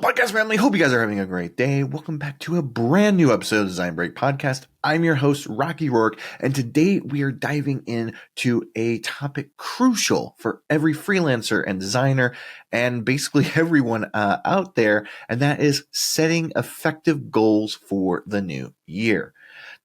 podcast family? Hope you guys are having a great day. Welcome back to a brand new episode of Design Break Podcast. I'm your host, Rocky Rourke, and today we are diving into a topic crucial for every freelancer and designer and basically everyone out there, and that is setting effective goals for the new year.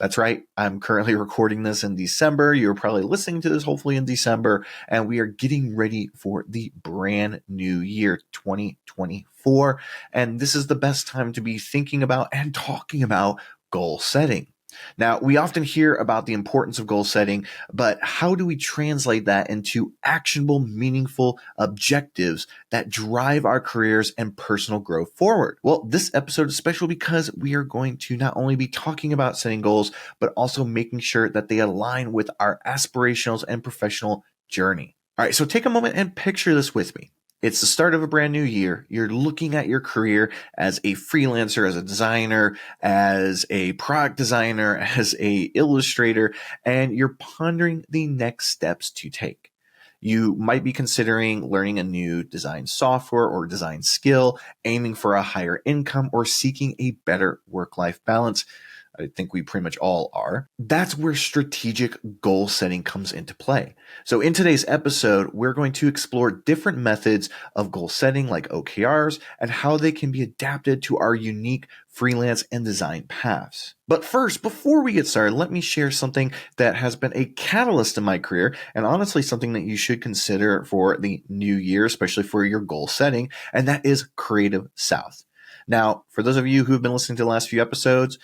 That's right. I'm currently recording this in December. You're probably listening to this hopefully in December, and we are getting ready for the brand new year, 2024. And this is the best time to be thinking about and talking about goal setting. Now, we often hear about the importance of goal setting, but how do we translate that into actionable, meaningful objectives that drive our careers and personal growth forward? Well, this episode is special because we are going to not only be talking about setting goals, but also making sure that they align with our aspirational and professional journey. All right, so take a moment and picture this with me. It's the start of a brand new year. You're looking at your career as a freelancer, as a designer, as a product designer, as a illustrator, and you're pondering the next steps to take. You might be considering learning a new design software or design skill, aiming for a higher income, or seeking a better work-life balance. I think we pretty much all are. That's where strategic goal setting comes into play. So in today's episode, we're going to explore different methods of goal setting like OKRs and how they can be adapted to our unique freelance and design paths. But first, before we get started, let me share something that has been a catalyst in my career and honestly something that you should consider for the new year, especially for your goal setting, and that is Creative South. Now, for those of you who have been listening to the last few episodes,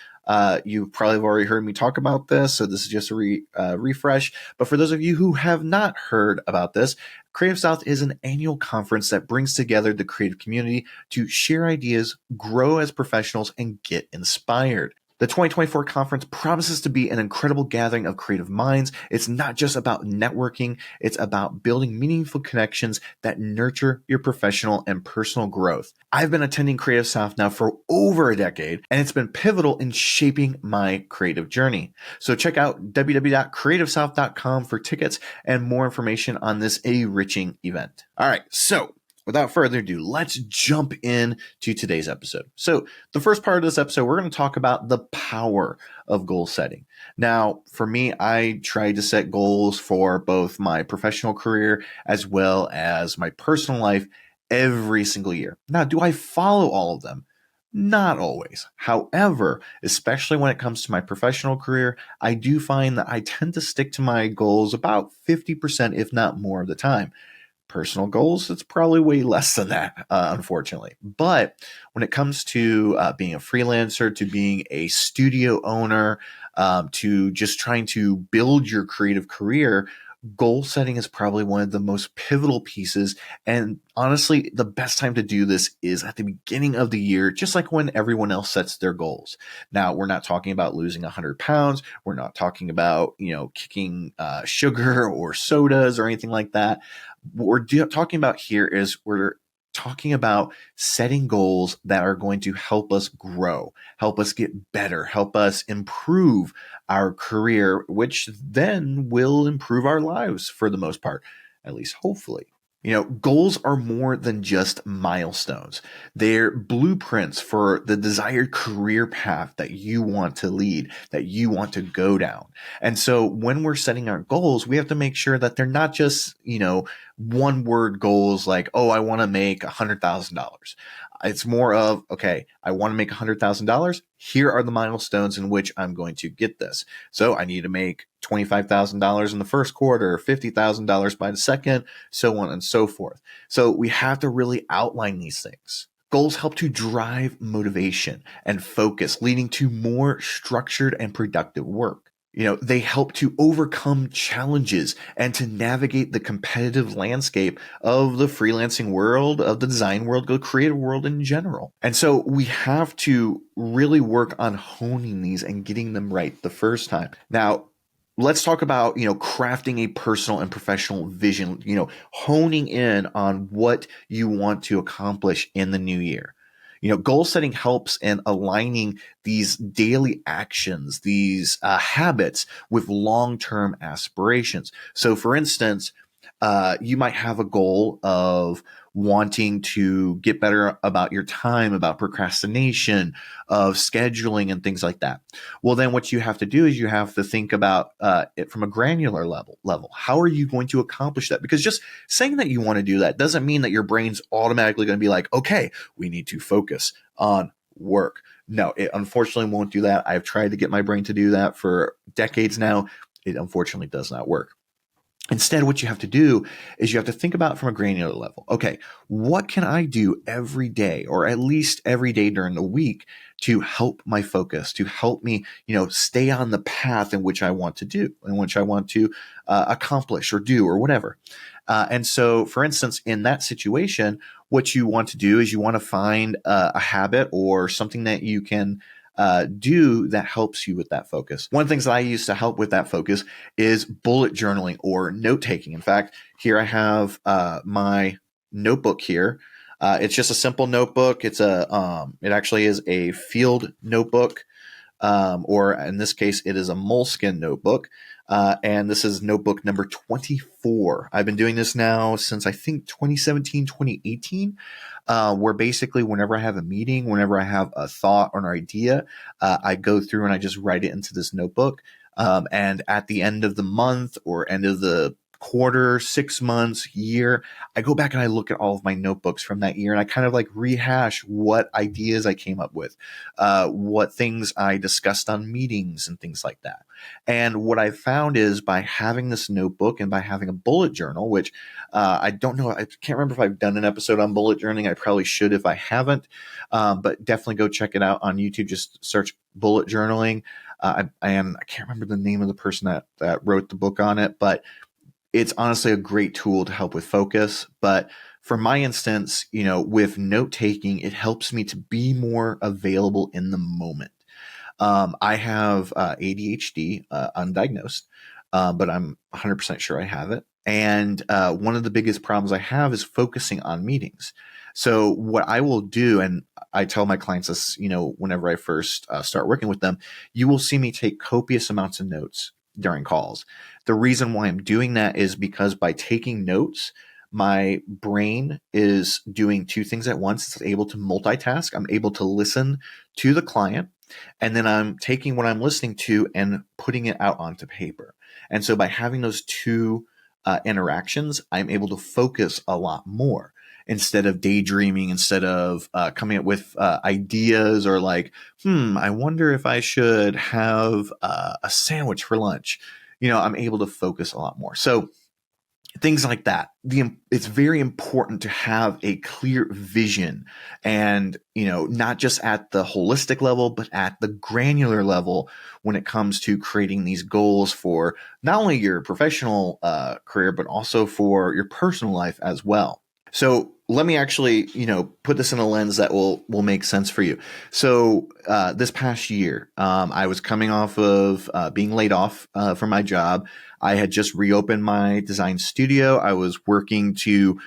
you probably have already heard me talk about this, so this is just a refresh. But for those of you who have not heard about this, Creative South is an annual conference that brings together the creative community to share ideas, grow as professionals, and get inspired. The 2024 conference promises to be an incredible gathering of creative minds. It's not just about networking, it's about building meaningful connections that nurture your professional and personal growth. I've been attending Creative South now for over a decade, and it's been pivotal in shaping my creative journey. So check out www.creativesouth.com for tickets and more information on this enriching event. All right, so without further ado, let's jump in to today's episode. So the first part of this episode, we're going to talk about the power of goal setting. Now, for me, I try to set goals for both my professional career as well as my personal life every single year. Now, do I follow all of them? Not always. However, especially when it comes to my professional career, I do find that I tend to stick to my goals about 50%, if not more of the time. Personal goals, it's probably way less than that, unfortunately. But when it comes to being a freelancer, to being a studio owner, to just trying to build your creative career, goal setting is probably one of the most pivotal pieces. And honestly, the best time to do this is at the beginning of the year, just like when everyone else sets their goals. Now, we're not talking about losing 100 pounds. We're not talking about, kicking sugar or sodas or anything like that. What we're talking about here is we're talking about setting goals that are going to help us grow, help us get better, help us improve our career, which then will improve our lives for the most part, at least hopefully. Goals are more than just milestones. They're blueprints for the desired career path that you want to lead, that you want to go down. And so when we're setting our goals, we have to make sure that they're not just, one word goals like, oh, I want to make $100,000. It's more of, okay, I want to make $100,000. Here are the milestones in which I'm going to get this. So I need to make $25,000 in the first quarter, $50,000 by the second, so on and so forth. So we have to really outline these things. Goals help to drive motivation and focus, leading to more structured and productive work. They help to overcome challenges and to navigate the competitive landscape of the freelancing world, of the design world, the creative world in general. And so we have to really work on honing these and getting them right the first time. Now, let's talk about, crafting a personal and professional vision, honing in on what you want to accomplish in the new year. Goal setting helps in aligning these daily actions, these habits with long-term aspirations. So for instance, you might have a goal of wanting to get better about your time, about procrastination, of scheduling and things like that. Well, then what you have to do is you have to think about it from a granular level. How are you going to accomplish that? Because just saying that you want to do that doesn't mean that your brain's automatically going to be like, okay, we need to focus on work. No, it unfortunately won't do that. I've tried to get my brain to do that for decades now. It unfortunately does not work. Instead, what you have to do is you have to think about it from a granular level. Okay, what can I do every day, or at least every day during the week, to help my focus, to help me, stay on the path in which I want to do, in which I want to accomplish or do or whatever. And so, for instance, in that situation, what you want to do is you want to find a habit or something that you can do that helps you with that focus. One of the things that I use to help with that focus is bullet journaling or note taking. In fact, here I have my notebook here. It's just a simple notebook. It actually is a field notebook, or in this case, it is a moleskin notebook. And this is notebook number 24. I've been doing this now since I think 2017, 2018. Where basically whenever I have a meeting, whenever I have a thought or an idea, I go through and I just write it into this notebook. And at the end of the month or end of the quarter, 6 months, year, I go back and I look at all of my notebooks from that year and I kind of like rehash what ideas I came up with, what things I discussed on meetings and things like that. And what I found is by having this notebook and by having a bullet journal, which I don't know, I can't remember if I've done an episode on bullet journaling. I probably should if I haven't, but definitely go check it out on YouTube. Just search bullet journaling. And I can't remember the name of the person that wrote the book on it, but it's honestly a great tool to help with focus. But for my instance, with note taking, it helps me to be more available in the moment. I have ADHD, undiagnosed, but I'm 100% sure I have it. And one of the biggest problems I have is focusing on meetings. So what I will do, and I tell my clients this, whenever I first start working with them, you will see me take copious amounts of notes during calls. The reason why I'm doing that is because by taking notes, my brain is doing two things at once. It's able to multitask. I'm able to listen to the client, and then I'm taking what I'm listening to and putting it out onto paper. And so by having those two interactions, I'm able to focus a lot more instead of daydreaming, instead of coming up with ideas or like, I wonder if I should have a sandwich for lunch. I'm able to focus a lot more. So things like that. It's very important to have a clear vision and, not just at the holistic level, but at the granular level when it comes to creating these goals for not only your professional career, but also for your personal life as well. So let me actually, put this in a lens that will make sense for you. So this past year, I was coming off of being laid off from my job. I had just reopened my design studio. I was working to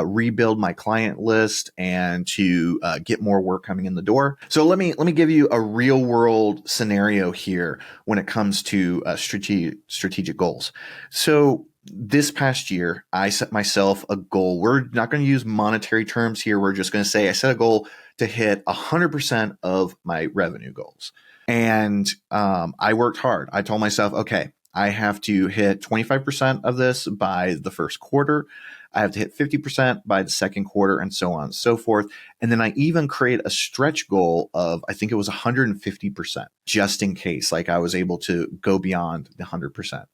rebuild my client list and to get more work coming in the door. So let me give you a real world scenario here when it comes to strategic goals. So this past year, I set myself a goal. We're not going to use monetary terms here. We're just going to say I set a goal to hit 100% of my revenue goals. And I worked hard. I told myself, okay, I have to hit 25% of this by the first quarter. I have to hit 50% by the second quarter, and so on and so forth. And then I even create a stretch goal of, I think it was 150%, just in case, like I was able to go beyond the 100%.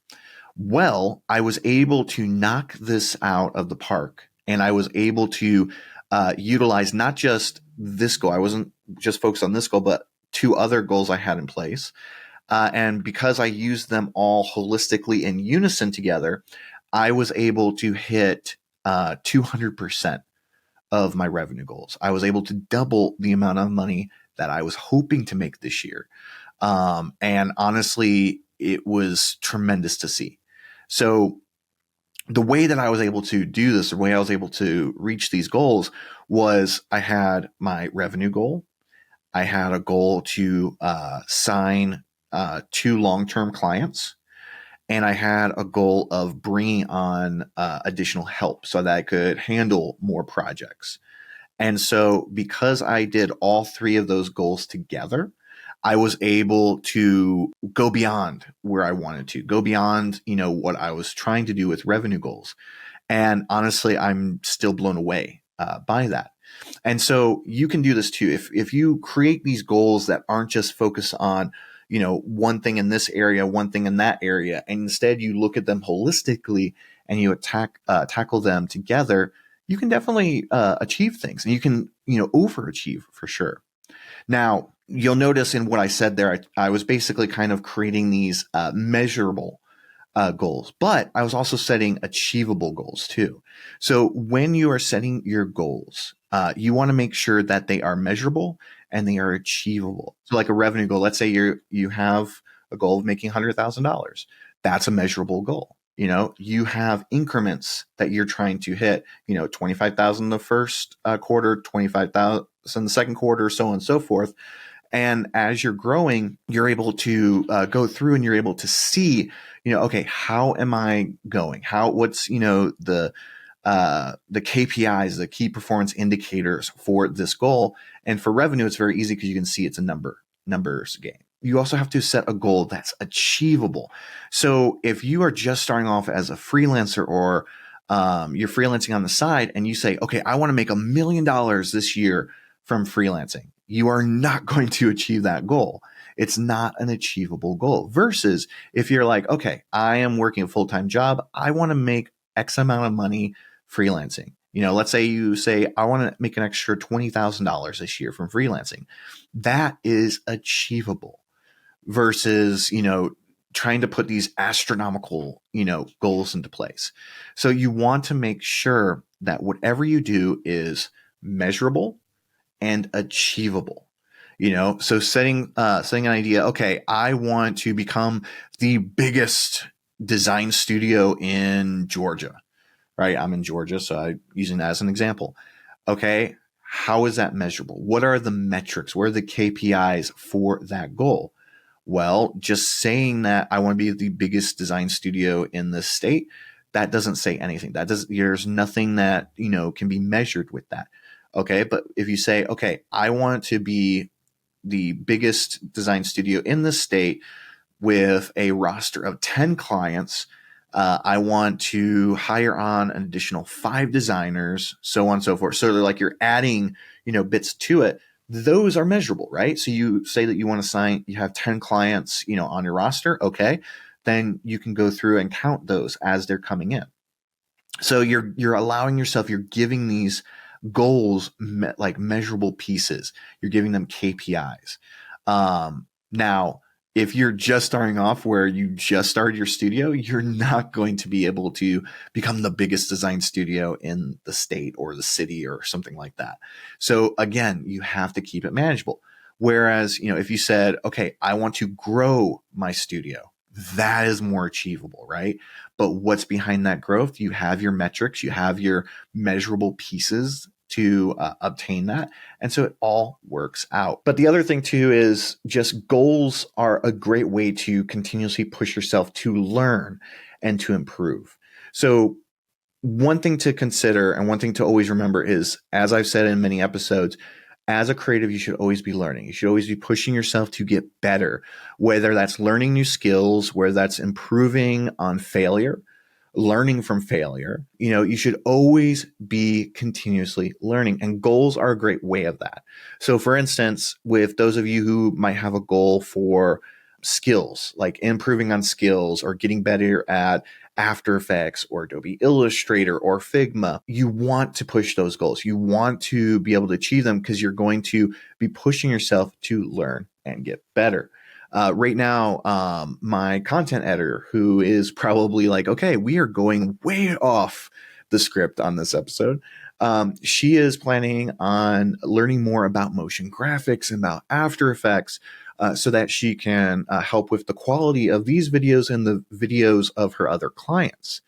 Well, I was able to knock this out of the park, and I was able to utilize not just this goal. I wasn't just focused on this goal, but two other goals I had in place. And because I used them all holistically in unison together, I was able to hit 200% of my revenue goals. I was able to double the amount of money that I was hoping to make this year. And honestly, it was tremendous to see. So the way that I was able to do this, the way I was able to reach these goals was I had my revenue goal. I had a goal to sign 2 long-term clients. and I had a goal of bringing on additional help so that I could handle more projects. And so because I did all three of those goals together, I was able to go beyond where I wanted to, go beyond, what I was trying to do with revenue goals. And honestly, I'm still blown away by that. And so you can do this too. If you create these goals that aren't just focused on, one thing in this area, one thing in that area, and instead you look at them holistically and you tackle them together, you can definitely achieve things, and you can, overachieve for sure. Now, you'll notice in what I said there, I was basically kind of creating these measurable goals, but I was also setting achievable goals too. So when you are setting your goals, you want to make sure that they are measurable and they are achievable. So like a revenue goal, let's say you have a goal of making $100,000. That's a measurable goal. You have increments that you're trying to hit, 25,000 the first quarter, 25,000 the second quarter, so on and so forth. And as you're growing, you're able to go through and you're able to see, okay, how am I going? What's, the KPIs, the key performance indicators for this goal. And for revenue, it's very easy because you can see it's a numbers game. You also have to set a goal that's achievable. So if you are just starting off as a freelancer or you're freelancing on the side and you say, okay, I want to make $1 million this year from freelancing, you are not going to achieve that goal. It's not an achievable goal. Versus if you're like, okay, I am working a full-time job, I want to make X amount of money freelancing. Let's say you say, I want to make an extra $20,000 this year from freelancing. That is achievable versus, trying to put these astronomical, goals into place. So you want to make sure that whatever you do is measurable and achievable. So setting an idea, okay, I want to become the biggest design studio in Georgia, right? I'm in Georgia, so I'm using that as an example. Okay, how is that measurable? What are the metrics? What are the KPIs for that goal? Well, just saying that I want to be the biggest design studio in the state, that doesn't say anything. There's nothing that, can be measured with that. Okay. But if you say, okay, I want to be the biggest design studio in the state with a roster of 10 clients, I want to hire on an additional 5 designers, so on and so forth. So they're like, you're adding, bits to it. Those are measurable, right? So you say that you have 10 clients, on your roster. Okay. Then you can go through and count those as they're coming in. So you're allowing yourself, you're giving these goals like measurable pieces. You're giving them KPIs. Now, if you're just starting off where you just started your studio, you're not going to be able to become the biggest design studio in the state or the city or something like that. So again, you have to keep it manageable. Whereas, if you said, okay, I want to grow my studio, that is more achievable, right? But what's behind that growth? You have your metrics, you have your measurable pieces to obtain that. And so it all works out. But the other thing too is just goals are a great way to continuously push yourself to learn and to improve. So one thing to consider and one thing to always remember is, as I've said in many episodes, as a creative, you should always be learning. You should always be pushing yourself to get better, whether that's learning new skills, whether that's improving on failure, learning from failure. You should always be continuously learning, and goals are a great way of that. So for instance, with those of you who might have a goal for skills, like improving on skills or getting better at After Effects or Adobe Illustrator or Figma, you want to push those goals. You want to be able to achieve them because you're going to be pushing yourself to learn and get better. Right now, my content editor, who is probably like, okay, we are going way off the script on this episode. She is planning on learning more about motion graphics and about After Effects, so that she can help with the quality of these videos and the videos of her other clients.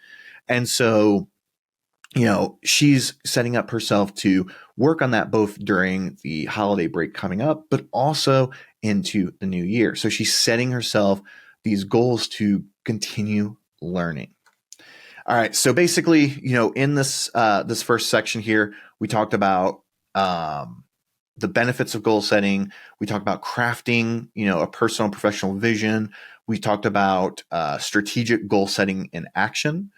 And so, she's setting up herself to work on that both during the holiday break coming up, but also into the new year. So she's setting herself these goals to continue learning. All right. So basically, in this first section here, we talked about the benefits of goal setting. We talked about crafting, a personal and professional vision. We talked about strategic goal setting in action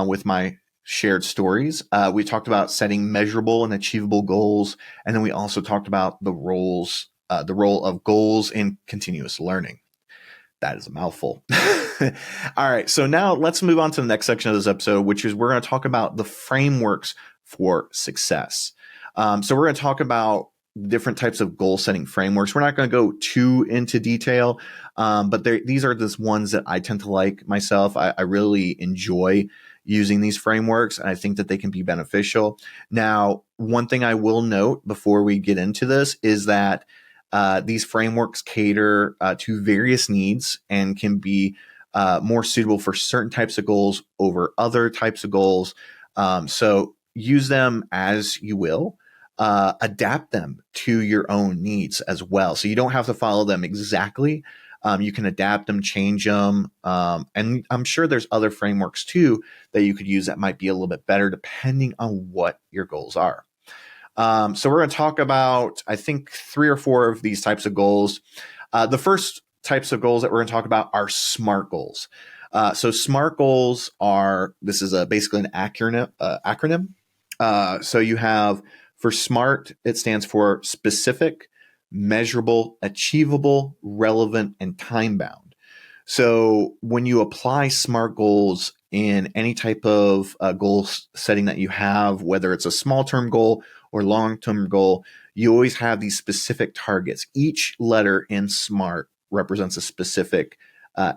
with my shared stories. We talked about setting measurable and achievable goals, and then we also talked about the role of goals in continuous learning. That is a mouthful. All right. So now let's move on to the next section of this episode, which is we're going to talk about the frameworks for success. So we're going to talk about different types of goal setting frameworks. We're not going to go too into detail, but these are just ones that I tend to like myself. I really enjoy using these frameworks, and I think that they can be beneficial. Now, one thing I will note before we get into this is that these frameworks cater to various needs and can be more suitable for certain types of goals over other types of goals. So use them as you will. Adapt them to your own needs as well. So you don't have to follow them exactly. You can adapt them, change them. And I'm sure there's other frameworks too that you could use that might be a little bit better depending on what your goals are. So we're going to talk about, I think, 3 or 4 of these types of goals. The first types of goals that we're going to talk about are SMART goals. So SMART goals this is basically an acronym. So you have, for SMART, it stands for specific, measurable, achievable, relevant, and time-bound. So when you apply SMART goals in any type of goal setting that you have, whether it's a small-term goal or long-term goal, you always have these specific targets. Each letter in SMART represents a specific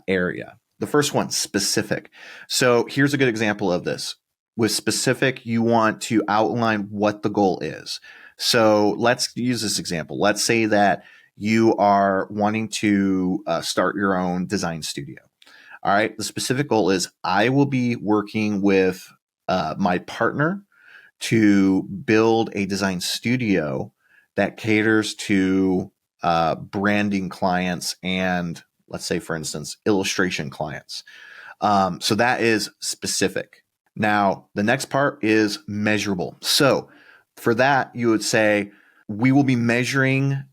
area. The first one, specific. So here's a good example of this. With specific, you want to outline what the goal is. So let's use this example. Let's say that you are wanting to start your own design studio. All right. The specific goal is I will be working with my partner to build a design studio that caters to branding clients and, let's say, for instance, illustration clients. So that is specific. Now, the next part is measurable. So for that, you would say, we will be measuring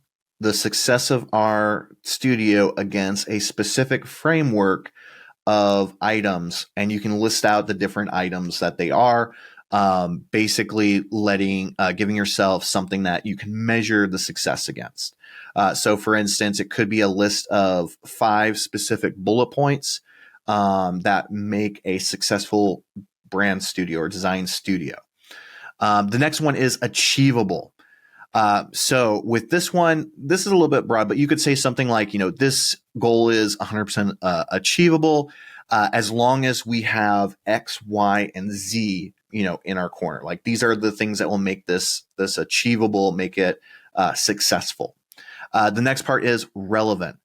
the success of our studio against a specific framework of items, and you can list out the different items that they are, basically giving yourself something that you can measure the success against. So for instance, it could be a list of 5 specific bullet points that make a successful brand studio or design studio. The next one is achievable. So with this one, this is a little bit broad, but you could say something like, this goal is 100% achievable as long as we have X, Y, and Z, in our corner. Like, these are the things that will make this achievable, make it successful. The next part is relevant.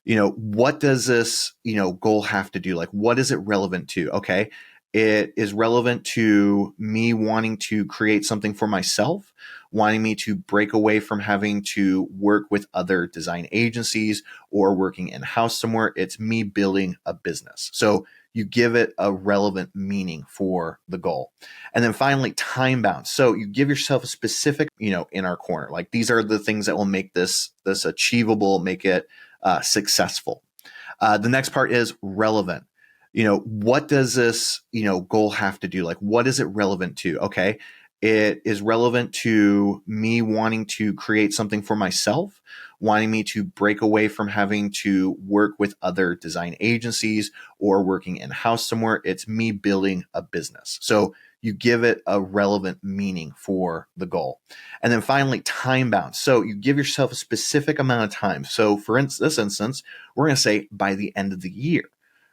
What does this, goal have to do? Like, what is it relevant to? Okay. It is relevant to me wanting to create something for myself, wanting me to break away from having to work with other design agencies or working in-house somewhere. It's me building a business. So you give it a relevant meaning for the goal. And then finally, time bound. So you give yourself a specific, in our corner. Like, these are the things that will make this achievable, make it successful. The next part is relevant. What does this, goal have to do? Like, what is it relevant to? Okay. It is relevant to me wanting to create something for myself, wanting me to break away from having to work with other design agencies or working in-house somewhere. It's me building a business. So you give it a relevant meaning for the goal. And then finally, time bound. So you give yourself a specific amount of time. So for this instance, we're going to say by the end of the year.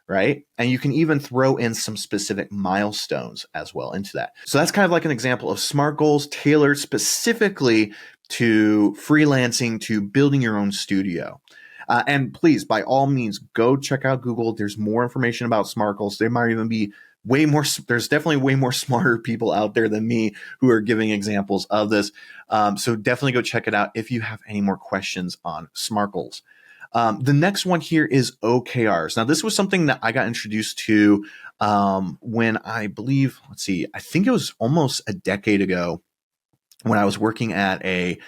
Right? And you can even throw in some specific milestones as well into that. So that's kind of like an example of SMART goals tailored specifically to freelancing, to building your own studio. And please, by all means, go check out Google. There's more information about SMART goals. There might even be there's definitely way more smarter people out there than me who are giving examples of this. So definitely go check it out if you have any more questions on SMART goals. The next one here is OKRs. Now, this was something that I got introduced to when I believe, I think it was almost a decade ago when I was working at a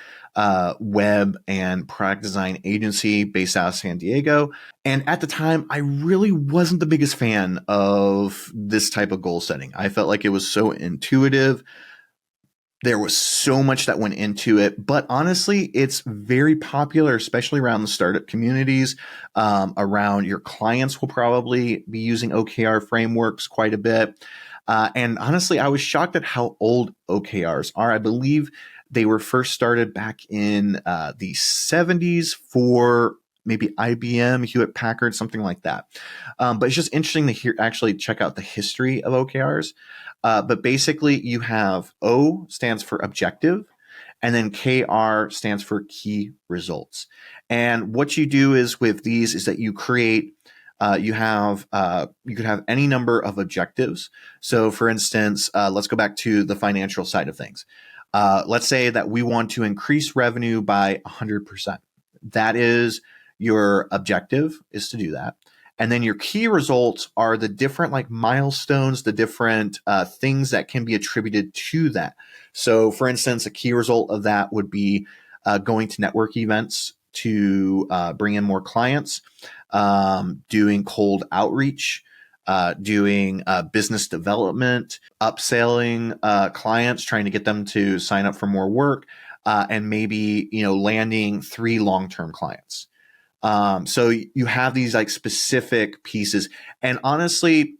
web and product design agency based out of San Diego. And at the time, I really wasn't the biggest fan of this type of goal setting. I felt like it was so intuitive. There was so much that went into it, but honestly, it's very popular, especially around the startup communities. Around your clients will probably be using OKR frameworks quite a bit. And honestly, I was shocked at how old OKRs are. I believe they were first started back in the 70s for maybe IBM, Hewlett Packard, something like that. But it's just interesting to actually check out the history of OKRs. But basically, you have O stands for objective, and then KR stands for key results. And what you do is with these is that you create, you could have any number of objectives. So, for instance, let's go back to the financial side of things. Let's say that we want to increase revenue by 100%. That is your objective, is to do that. And then your key results are the different like milestones, the different things that can be attributed to that. So, for instance, a key result of that would be going to network events to bring in more clients, doing cold outreach, doing business development, upselling clients, trying to get them to sign up for more work, and maybe landing 3 long-term clients. So you have these like specific pieces, and honestly,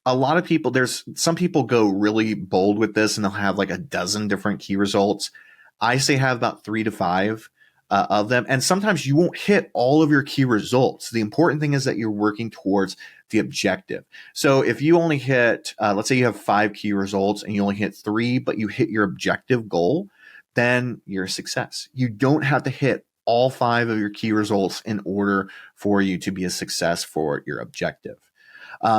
a lot of people, there's some people go really bold with this and they'll have like a dozen different key results. I say have about 3 to 5 of them. And sometimes you won't hit all of your key results. The important thing is that you're working towards the objective. So if you only hit, let's say you have 5 key results and you only hit 3, but you hit your objective goal, then you're a success. You don't have to hit all 5 of your key results in order for you to be a success for your objective.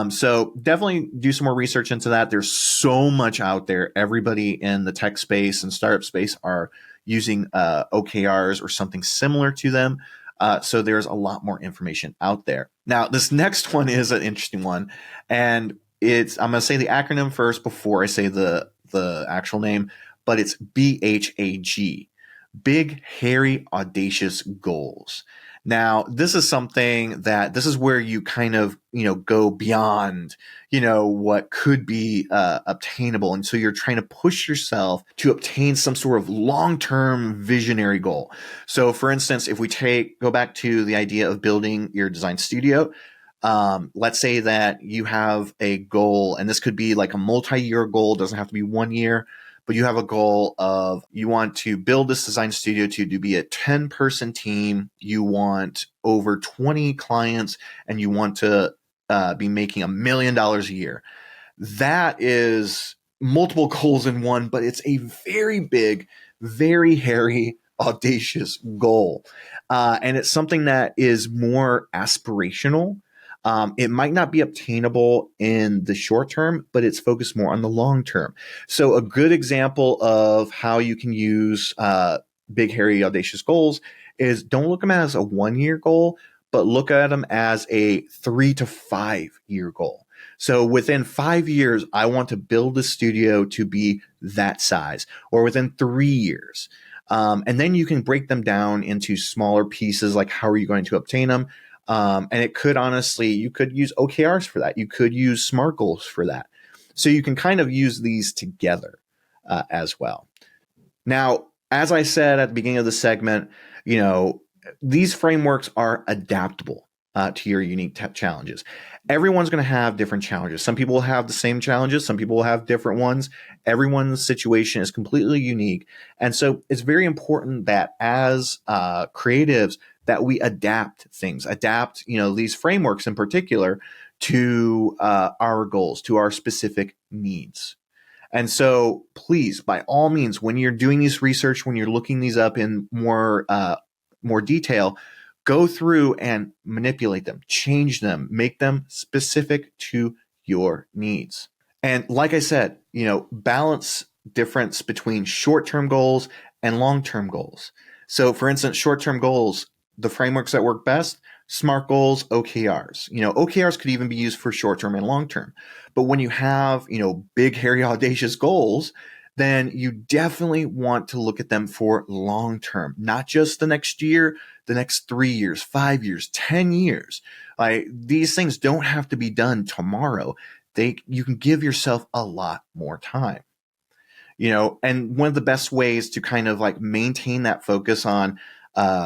So definitely do some more research into that. There's so much out there. Everybody in the tech space and startup space are using OKRs or something similar to them. So there's a lot more information out there. Now, this next one is an interesting one. And I'm going to say the acronym first before I say the actual name, but it's BHAG. Big, hairy, audacious goals. Now, this is something this is where you kind of, go beyond, what could be obtainable. And so you're trying to push yourself to obtain some sort of long-term visionary goal. So for instance, if we go back to the idea of building your design studio, let's say that you have a goal, and this could be like a multi-year goal, doesn't have to be 1 year, but you have a goal of you want to build this design studio to be a 10-person team. You want over 20 clients, and you want to be making $1 million a year. That is multiple goals in one, but it's a very big, very hairy, audacious goal. And it's something that is more aspirational. It might not be obtainable in the short term, but it's focused more on the long term. So a good example of how you can use big, hairy, audacious goals is don't look at them as a 1-year goal, but look at them as a 3 to 5 year goal. So within 5 years, I want to build the studio to be that size, or within 3 years. And then you can break them down into smaller pieces, like how are you going to obtain them? And it could you could use OKRs for that. You could use SMART goals for that. So you can kind of use these together as well. Now, as I said at the beginning of the segment, these frameworks are adaptable to your unique challenges. Everyone's going to have different challenges. Some people will have the same challenges. Some people will have different ones. Everyone's situation is completely unique. And so it's very important that as creatives, that we adapt these frameworks in particular to our goals, to our specific needs. And so please, by all means, when you're doing this research, when you're looking these up in more detail, go through and manipulate them, change them, make them specific to your needs. And like I said, balance difference between short-term goals and long-term goals. So for instance, short-term goals, the frameworks that work best, SMART goals, OKRs. OKRs could even be used for short-term and long-term. But when you have, big, hairy, audacious goals, then you definitely want to look at them for long-term, not just the next year, the next 3 years, 5 years, 10 years. Like, these things don't have to be done tomorrow. You can give yourself a lot more time. And one of the best ways to kind of like maintain that focus on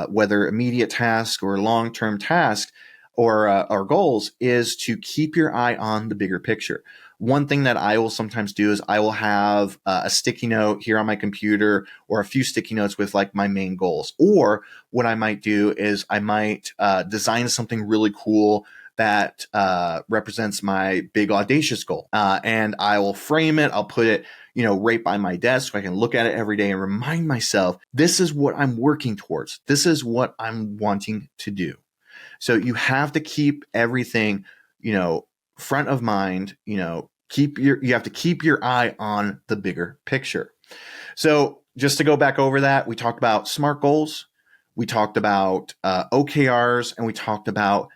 whether immediate task or long-term task or goals is to keep your eye on the bigger picture. One thing that I will sometimes do is I will have a sticky note here on my computer or a few sticky notes with like my main goals. Or what I might do is I might design something really cool that represents my big audacious goal. And I will frame it. I'll put it right by my desk so I can look at it every day and remind myself, this is what I'm working towards. This is what I'm wanting to do. So you have to keep everything, front of mind, you have to keep your eye on the bigger picture. So just to go back over that, we talked about SMART goals, we talked about OKRs, and we talked about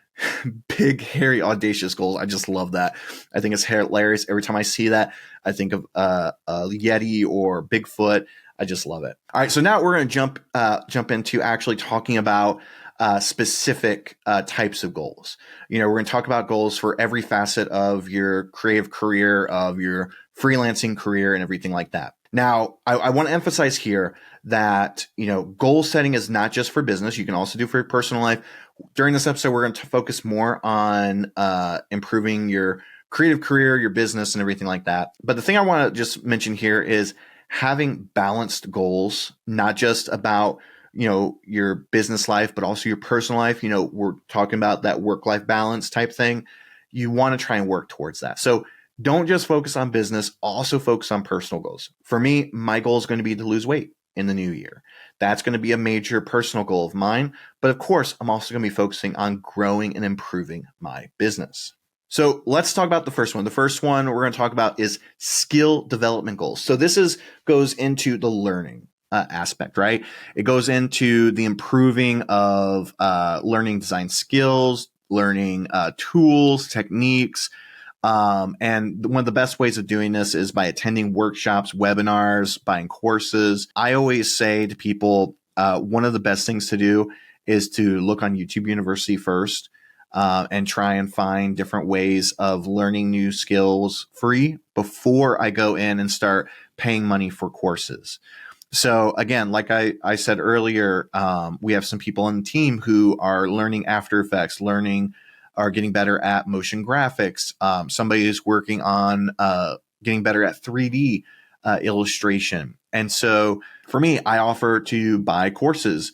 big, hairy, audacious goals. I just love that. I think it's hilarious. Every time I see that, I think of a Yeti or Bigfoot. I just love it. All right, so now we're going to jump into actually talking about specific types of goals. We're going to talk about goals for every facet of your creative career, of your freelancing career, and everything like that. Now, I want to emphasize here that, goal setting is not just for business. You can also do for your personal life. During this episode, we're going to focus more on improving your creative career, your business, and everything like that. But the thing I want to just mention here is having balanced goals, not just about, your business life, but also your personal life. We're talking about that work-life balance type thing. You want to try and work towards that. So don't just focus on business, also focus on personal goals. For me, my goal is going to be to lose weight in the new year. That's going to be a major personal goal of mine. But of course, I'm also going to be focusing on growing and improving my business. So let's talk about the first one. The first one we're going to talk about is skill development goals. So this goes into the learning aspect, right? It goes into the improving of learning design skills, learning tools, techniques. And one of the best ways of doing this is by attending workshops, webinars, buying courses. I always say to people, one of the best things to do is to look on YouTube University first and try and find different ways of learning new skills free before I go in and start paying money for courses. So again, like I said earlier, we have some people on the team who are learning After Effects, are getting better at motion graphics. Somebody is working on getting better at 3D illustration. And so for me, I offer to buy courses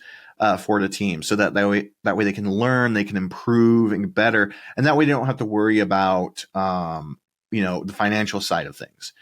for the team so that way they can learn, they can improve and get better. And that way they don't have to worry about, the financial side of things.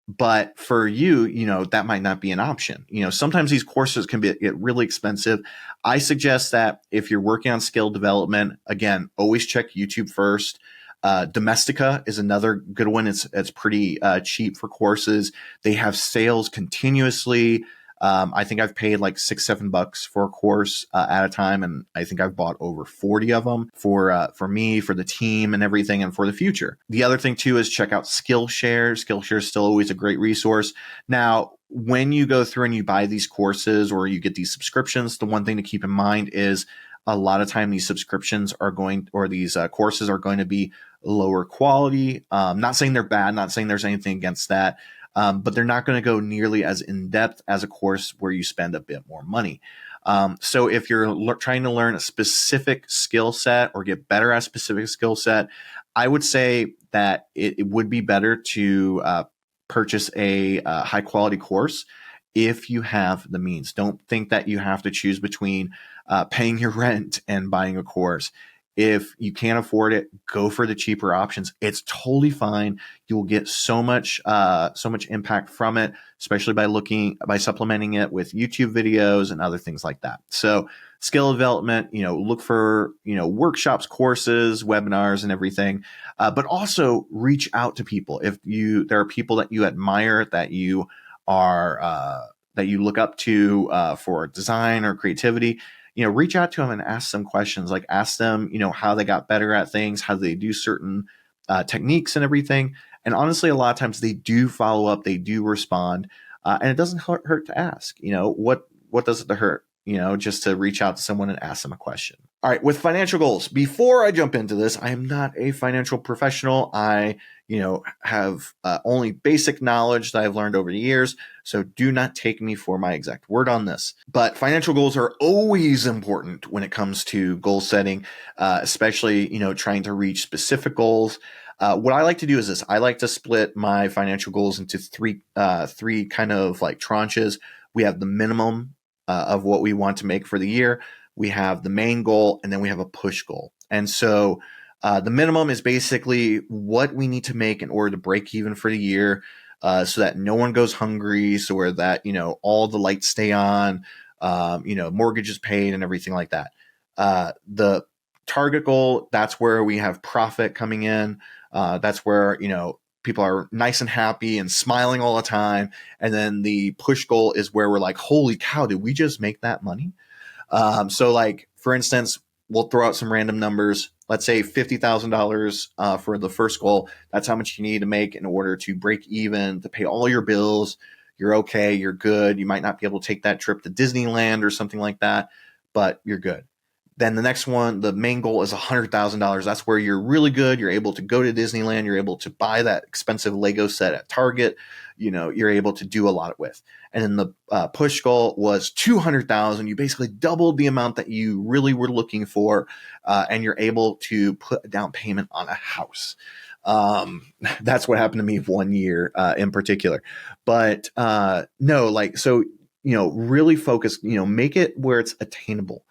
But for you, that might not be an option. Sometimes these courses can get really expensive. I suggest that if you're working on skill development, again, always check YouTube first. Domestika is another good one. It's pretty cheap for courses. They have sales continuously. I think I've paid like $6-7 for a course at a time, and I think I've bought over 40 of them for me, for the team, and everything, and for the future. The other thing too is check out Skillshare. Skillshare is still always a great resource. Now, when you go through and you buy these courses or you get these subscriptions, the one thing to keep in mind is a lot of time these subscriptions are going, or these courses are going to be lower quality. Not saying they're bad, not saying there's anything against that. But they're not going to go nearly as in depth as a course where you spend a bit more money. So if you're trying to learn a specific skill set or get better at a specific skill set, I would say that it would be better to purchase a high quality course if you have the means. Don't think that you have to choose between paying your rent and buying a course. If you can't afford it, go for the cheaper options. It's totally fine. You will get so much impact from it, especially by supplementing it with YouTube videos and other things like that. So skill development, look for, workshops, courses, webinars, and everything. But also reach out to people. If there are people that you admire, that you look up to for design or creativity, reach out to them and ask them questions, like ask them, how they got better at things, how they do certain techniques and everything. And honestly, a lot of times they do follow up, they do respond, and it doesn't hurt to ask. What does it hurt? Just to reach out to someone and ask them a question. All right, with financial goals, before I jump into this, I am not a financial professional. I, have only basic knowledge that I've learned over the years. So do not take me for my exact word on this. But financial goals are always important when it comes to goal setting, especially, trying to reach specific goals. What I like to do is this. I like to split my financial goals into three kind of like tranches. We have the minimum of what we want to make for the year. We have the main goal, and then we have a push goal. And so the minimum is basically what we need to make in order to break even for the year, so that no one goes hungry, so that, all the lights stay on, mortgage is paid and everything like that. The target goal, that's where we have profit coming in. That's where, people are nice and happy and smiling all the time. And then the push goal is where we're like, holy cow, did we just make that money? So like, for instance, we'll throw out some random numbers. Let's say $50,000 for the first goal. That's how much you need to make in order to break even, to pay all your bills. You're okay. You're good. You might not be able to take that trip to Disneyland or something like that, but you're good. Then the next one, the main goal is $100,000. That's where you're really good. You're able to go to Disneyland. You're able to buy that expensive Lego set at Target. You're able to do a lot with. And then the push goal was $200,000. You basically doubled the amount that you really were looking for, and you're able to put a down payment on a house. That's what happened to me 1 year in particular. But really focus. Make it where it's attainable.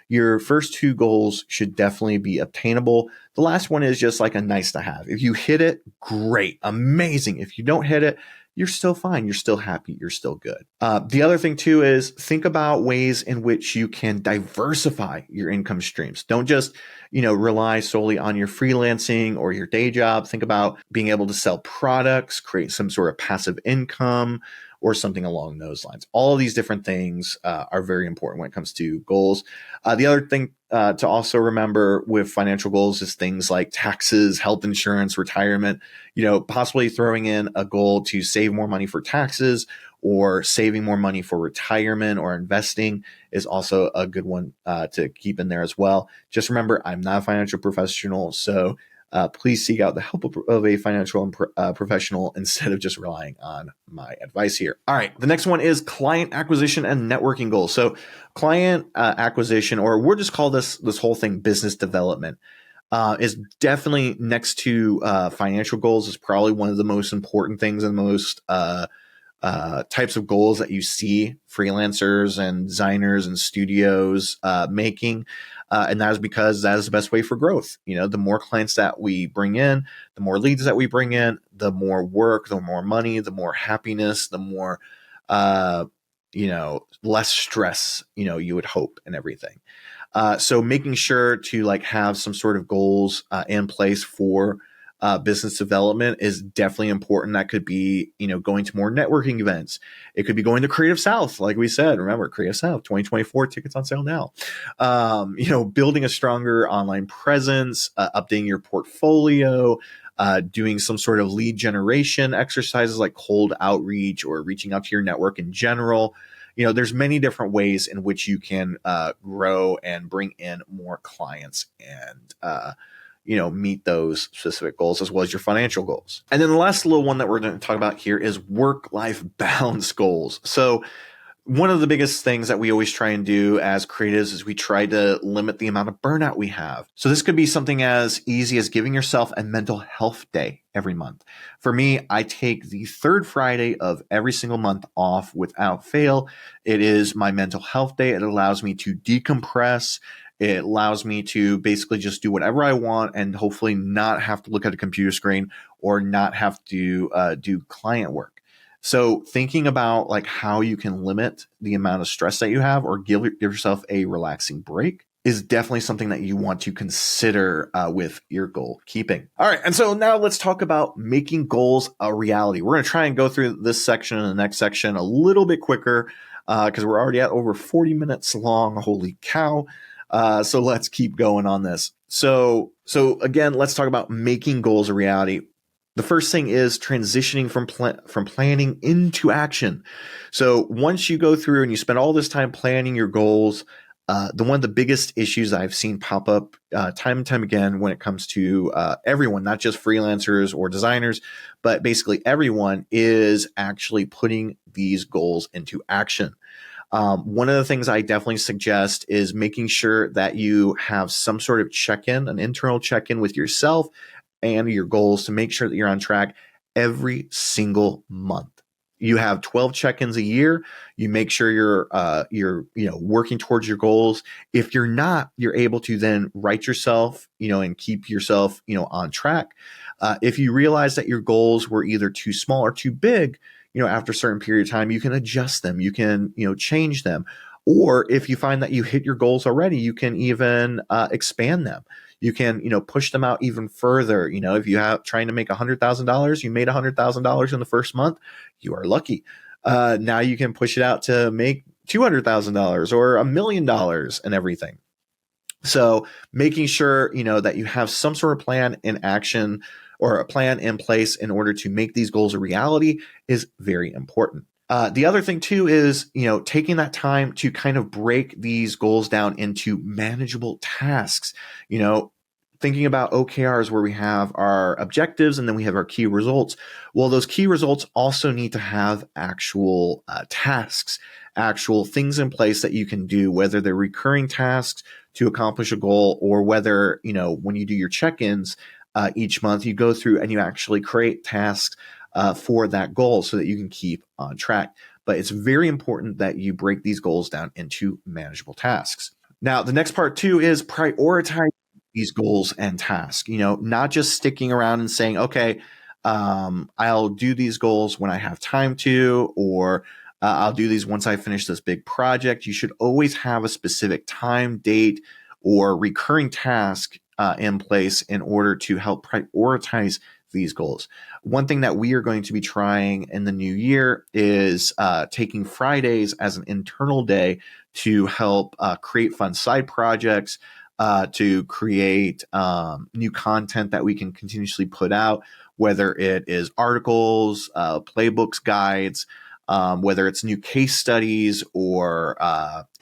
Your first two goals should definitely be obtainable. The last one is just like a nice to have. If you hit it, great, amazing. If you don't hit it, you're still fine. You're still happy. You're still good. The other thing too is think about ways in which you can diversify your income streams. Don't just, rely solely on your freelancing or your day job. Think about being able to sell products, create some sort of passive income, or something along those lines. All of these different things are very important when it comes to goals. The other thing to also remember with financial goals is things like taxes, health insurance, retirement, possibly throwing in a goal to save more money for taxes or saving more money for retirement or investing is also a good one to keep in there as well. Just remember, I'm not a financial professional, so please seek out the help of a financial professional instead of just relying on my advice here. All right. The next one is client acquisition and networking goals. So client acquisition, or we'll just call this whole thing business development, is definitely next to financial goals is probably one of the most important things and most types of goals that you see freelancers and designers and studios making. And that is because that is the best way for growth. The more clients that we bring in, the more leads that we bring in, the more work, the more money, the more happiness, the more, less stress, you would hope and everything. So making sure to have some sort of goals in place for business development is definitely important. That could be, going to more networking events. It could be going to Creative South. Like we said, remember Creative South 2024 tickets on sale now. Building a stronger online presence, updating your portfolio, doing some sort of lead generation exercises like cold outreach or reaching out to your network in general. There's many different ways in which you can grow and bring in more clients and, meet those specific goals as well as your financial goals. And then the last little one that we're going to talk about here is work-life balance goals. So one of the biggest things that we always try and do as creatives is we try to limit the amount of burnout we have. So this could be something as easy as giving yourself a mental health day every month. For me, I take the third Friday of every single month off without fail. It is my mental health day. It allows me to decompress. It allows me to basically just do whatever I want and hopefully not have to look at a computer screen or not have to do client work. So thinking about how you can limit the amount of stress that you have or give yourself a relaxing break is definitely something that you want to consider with your goal keeping. All right. And so now let's talk about making goals a reality. We're going to try and go through this section and the next section a little bit quicker. because we're already at over 40 minutes long. Holy cow. So let's keep going on this. So again, let's talk about making goals a reality. The first thing is transitioning from planning into action. So once you go through and you spend all this time planning your goals, one of the biggest issues I've seen pop up time and time again when it comes to everyone, not just freelancers or designers, but basically everyone, is actually putting these goals into action. One of the things I definitely suggest is making sure that you have some sort of check-in, an internal check-in with yourself and your goals to make sure that you're on track every single month. You have 12 check-ins a year. You make sure you're working towards your goals. If you're not, you're able to then write yourself, and keep yourself, on track. If you realize that your goals were either too small or too big, after a certain period of time, you can adjust them. You can, change them. Or if you find that you hit your goals already, you can even expand them. You can, push them out even further. If you have trying to make $100,000, you made $100,000 in the first month, you are lucky. Now you can push it out to make $200,000 or $1 million and everything. So making sure, that you have some sort of plan in action or a plan in place in order to make these goals a reality is very important. The other thing too is, taking that time to kind of break these goals down into manageable tasks, thinking about OKRs where we have our objectives and then we have our key results. Well, those key results also need to have actual tasks, actual things in place that you can do, whether they're recurring tasks to accomplish a goal or whether, when you do your check-ins each month, you go through and you actually create tasks for that goal so that you can keep on track. But it's very important that you break these goals down into manageable tasks. Now, the next part too is prioritize these goals and tasks, not just sticking around and saying, okay, I'll do these goals when I have time to, or I'll do these once I finish this big project. You should always have a specific time, date, or recurring task in place in order to help prioritize these goals. One thing that we are going to be trying in the new year is taking Fridays as an internal day to help create fun side projects, to create new content that we can continuously put out, whether it is articles, playbooks, guides, whether it's new case studies or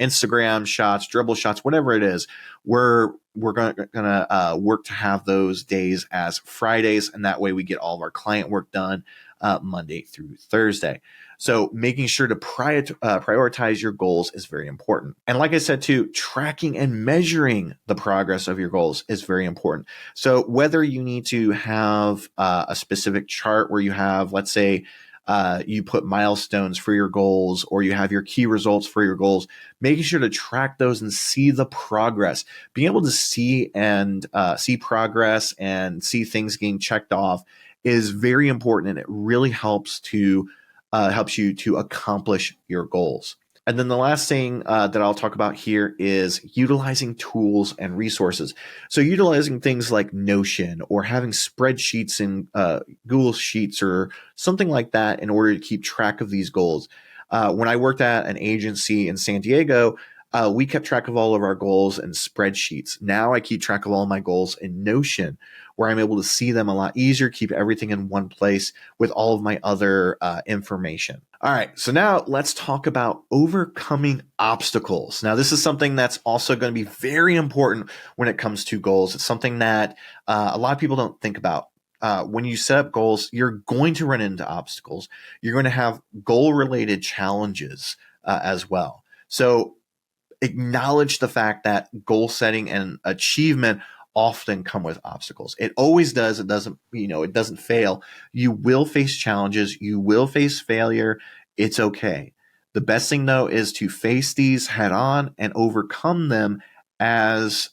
Instagram shots, dribble shots, whatever it is. We're gonna work to have those days as Fridays, and that way we get all of our client work done Monday through Thursday. So making sure to prioritize your goals is very important. And like I said too, tracking and measuring the progress of your goals is very important. So whether you need to have a specific chart where you have, let's say, you put milestones for your goals or you have your key results for your goals, making sure to track those and see the progress. Being able to see and see progress and see things getting checked off is very important, and it really helps you to accomplish your goals. And then the last thing that I'll talk about here is utilizing tools and resources. So utilizing things like Notion or having spreadsheets in Google Sheets or something like that in order to keep track of these goals. When I worked at an agency in San Diego, we kept track of all of our goals in spreadsheets. Now I keep track of all my goals in Notion, where I'm able to see them a lot easier, keep everything in one place with all of my other information. All right, so now let's talk about overcoming obstacles. Now, this is something that's also going to be very important when it comes to goals. It's something that a lot of people don't think about. When you set up goals, you're going to run into obstacles. You're going to have goal-related challenges as well. So acknowledge the fact that goal setting and achievement often come with obstacles. It always does. It doesn't, it doesn't fail. You will face challenges. You will face failure. It's okay. The best thing though is to face these head on and overcome them as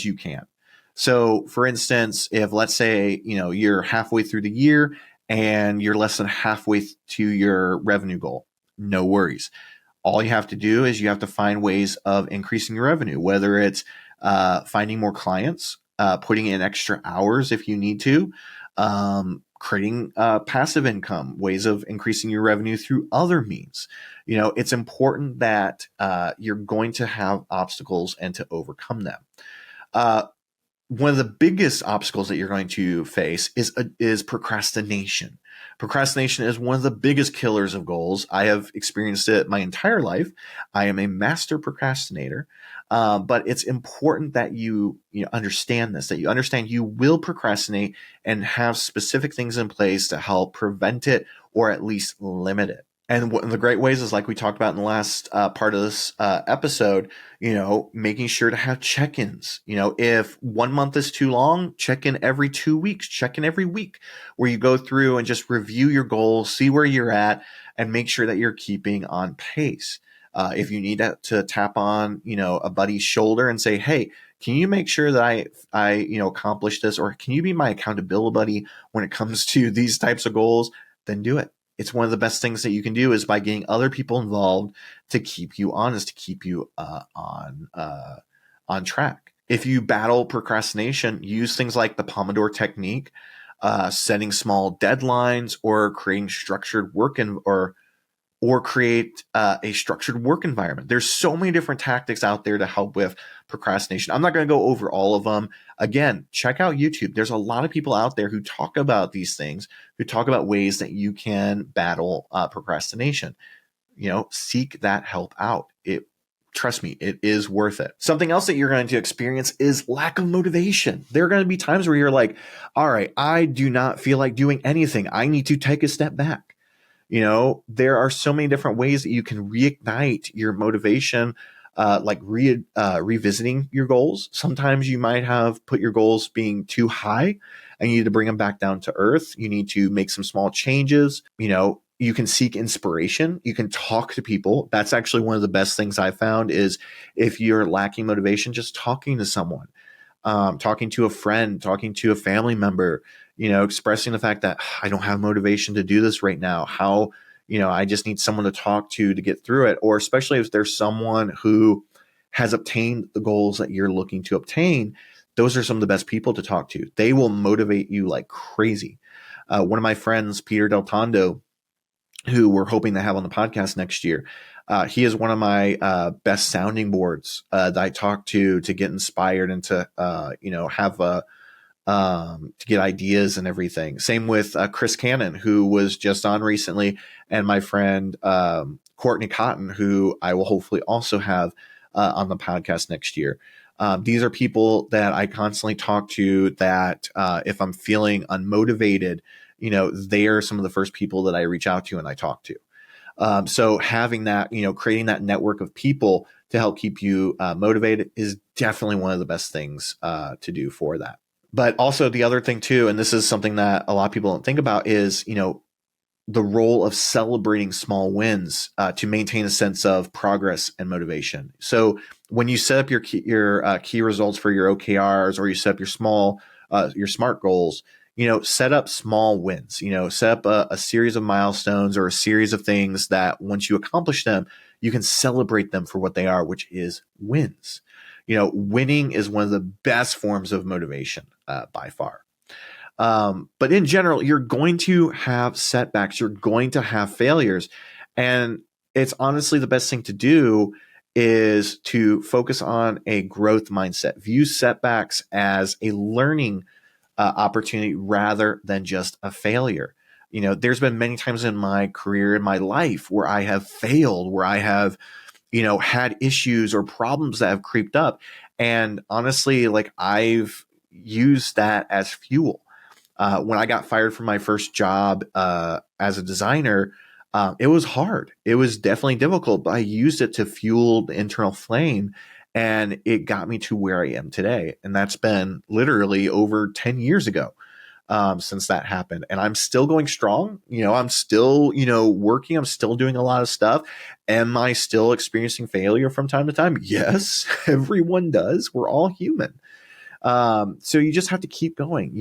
you can. So for instance, if let's say, you're halfway through the year and you're less than halfway to your revenue goal, no worries. All you have to do is you have to find ways of increasing your revenue, whether it's finding more clients, putting in extra hours if you need to, creating passive income, ways of increasing your revenue through other means. It's important that you're going to have obstacles and to overcome them. One of the biggest obstacles that you're going to face is procrastination. Procrastination is one of the biggest killers of goals. I have experienced it my entire life. I am a master procrastinator, but it's important that you understand this, that you understand you will procrastinate and have specific things in place to help prevent it or at least limit it. And one of the great ways is, like we talked about in the last part of this episode, making sure to have check-ins. If 1 month is too long, check in every 2 weeks, check in every week, where you go through and just review your goals, see where you're at, and make sure that you're keeping on pace. If you need to tap on, a buddy's shoulder and say, hey, can you make sure that I accomplish this? Or can you be my accountability buddy when it comes to these types of goals? Then do it. It's one of the best things that you can do is by getting other people involved to keep you honest, to keep you on track. If you battle procrastination, use things like the Pomodoro technique, setting small deadlines, or creating structured work or create a structured work environment. There's so many different tactics out there to help with procrastination. I'm not going to go over all of them. Again, check out YouTube. There's a lot of people out there who talk about these things, who talk about ways that you can battle procrastination. Seek that help out. Trust me, it is worth it. Something else that you're going to experience is lack of motivation. There are going to be times where you're like, all right, I do not feel like doing anything. I need to take a step back. There are so many different ways that you can reignite your motivation, like revisiting your goals. Sometimes you might have put your goals being too high and you need to bring them back down to earth. You need to make some small changes. You can seek inspiration. You can talk to people. That's actually one of the best things I found is if you're lacking motivation, just talking to someone. Talking to a friend, talking to a family member, expressing the fact that I don't have motivation to do this right now. How, I just need someone to talk to get through it. Or especially if there's someone who has obtained the goals that you're looking to obtain, those are some of the best people to talk to. They will motivate you like crazy. One of my friends, Peter Del Tondo, who we're hoping to have on the podcast next year, he is one of my best sounding boards that I talk to get inspired and to have to get ideas and everything. Same with Chris Cannon, who was just on recently, and my friend Courtney Cotton, who I will hopefully also have on the podcast next year. These are people that I constantly talk to that if I'm feeling unmotivated, they are some of the first people that I reach out to and I talk to. So having that, creating that network of people to help keep you motivated is definitely one of the best things to do for that. But also the other thing too, and this is something that a lot of people don't think about is, the role of celebrating small wins to maintain a sense of progress and motivation. So when you set up your key results for your OKRs, or you set up your SMART goals, set up small wins, set up a series of milestones or a series of things that once you accomplish them, you can celebrate them for what they are, which is wins. Winning is one of the best forms of motivation by far. But in general, you're going to have setbacks. You're going to have failures. And it's honestly the best thing to do is to focus on a growth mindset. View setbacks as a learning opportunity rather than just a failure. There's been many times in my career, in my life, where I have failed, where I have, had issues or problems that have creeped up. And honestly, like I've used that as fuel. When I got fired from my first job as a designer, it was hard. It was definitely difficult, but I used it to fuel the internal flame, and it got me to where I am today. And that's been literally over 10 years ago since that happened. And I'm still going strong. I'm still, working. I'm still doing a lot of stuff. Am I still experiencing failure from time to time? Yes, everyone does. We're all human. So you just have to keep going,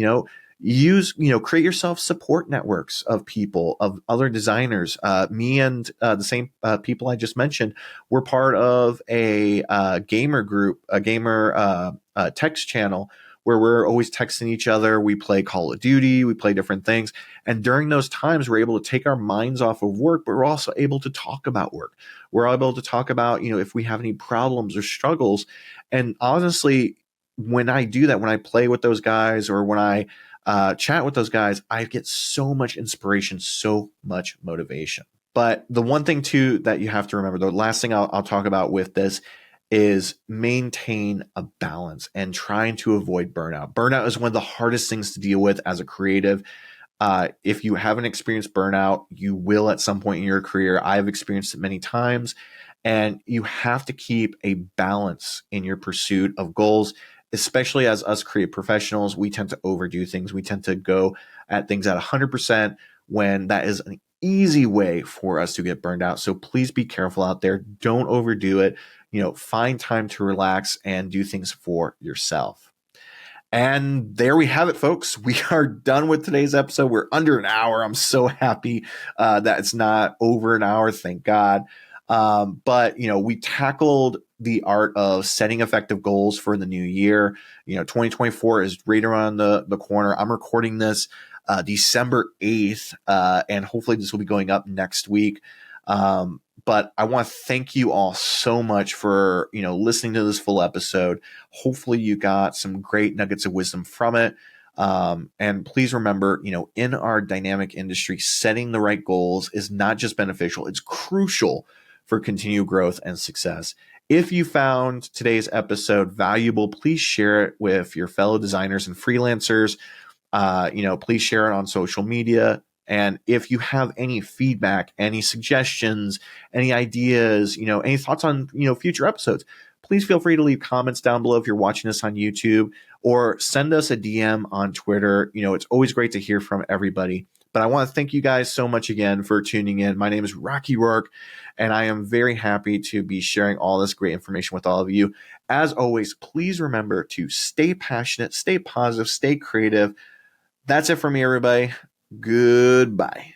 create yourself support networks of people, of other designers. Me and the same people I just mentioned, we're part of a gamer group, a gamer text channel where we're always texting each other. We play Call of Duty, we play different things. And during those times, we're able to take our minds off of work, but we're also able to talk about work. We're able to talk about, if we have any problems or struggles. And honestly, when I do that, when I play with those guys or when I chat with those guys, I get so much inspiration, so much motivation. But the one thing too that you have to remember, the last thing I'll talk about with this is maintain a balance and trying to avoid burnout. Burnout is one of the hardest things to deal with as a creative. If you haven't experienced burnout, you will at some point in your career. I've experienced it many times, and you have to keep a balance in your pursuit of goals, especially as us creative professionals. We tend to overdo things. We tend to go at things at 100% when that is an easy way for us to get burned out. So please be careful out there. Don't overdo it. Find time to relax and do things for yourself. And there we have it, folks. We are done with today's episode. We're under an hour. I'm so happy that it's not over an hour. Thank God. But we tackled the art of setting effective goals for the new year. 2024 is right around the corner. I'm recording this December 8th, and hopefully this will be going up next week. But I want to thank you all so much for, listening to this full episode. Hopefully you got some great nuggets of wisdom from it. And please remember, in our dynamic industry, setting the right goals is not just beneficial, it's crucial for continued growth and success. If you found today's episode valuable, please share it with your fellow designers and freelancers. Please share it on social media. And if you have any feedback, any suggestions, any ideas, any thoughts on, future episodes, please feel free to leave comments down below if you're watching this on YouTube, or send us a DM on Twitter. It's always great to hear from everybody. But I want to thank you guys so much again for tuning in. My name is Rocky Rourke, and I am very happy to be sharing all this great information with all of you. As always, please remember to stay passionate, stay positive, stay creative. That's it for me, everybody. Goodbye.